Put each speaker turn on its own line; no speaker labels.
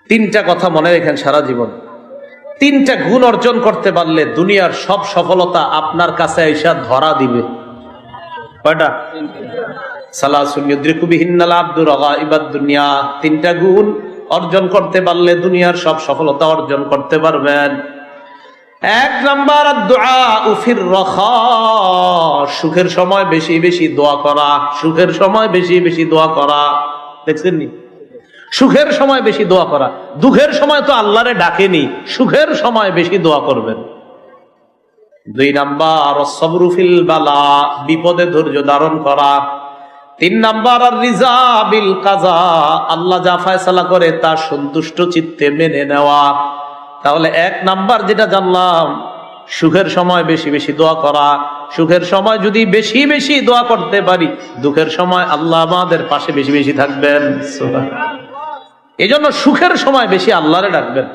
তিনটা কথা মনে রেখেন সারা জীবন। তিনটা গুণ অর্জন করতে পারলে দুনিয়ার সব সফলতা আপনার কাছে এসে ধরা দিবে। কয়টা? সালাসুন ইউদরিকু বিহিন্নাল আবদু রাগাইবাদ দুনিয়া। তিনটা গুণ অর্জন করতে পারলে দুনিয়ার সব সফলতা অর্জন করতে পারবেন। এক নাম্বার আদ-দুআউ ফির রাখা, সুখের সময় বেশি বেশি দোয়া করা। সুখের সময় বেশি বেশি দোয়া করা, দেখছেন নি? সুখের সময় বেশি দোয়া করা। দুঃখের সময় তো আল্লাহরে ডাকেনি, সুখের সময় বেশি দোয়া করবেন। দুই নাম্বার আস-সাবরু ফিল বালা, বিপদে ধৈর্য ধারণ করা। তিন নাম্বার আর-রিজা বিল কাজা, আল্লাহ যা ফয়সালা করে তা সন্তুষ্ট চিত্তে মেনে নেওয়া। তাহলে এক নাম্বার যেটা জানলাম, সুখের সময় বেশি বেশি দোয়া করা। সুখের সময় যদি বেশি বেশি দোয়া করতে পারি, দুঃখের সময় আল্লাহ আমাদের পাশে বেশি বেশি থাকবেন। এই জন্য সুখের সময় বেশি আল্লাহরে ডাকবেন।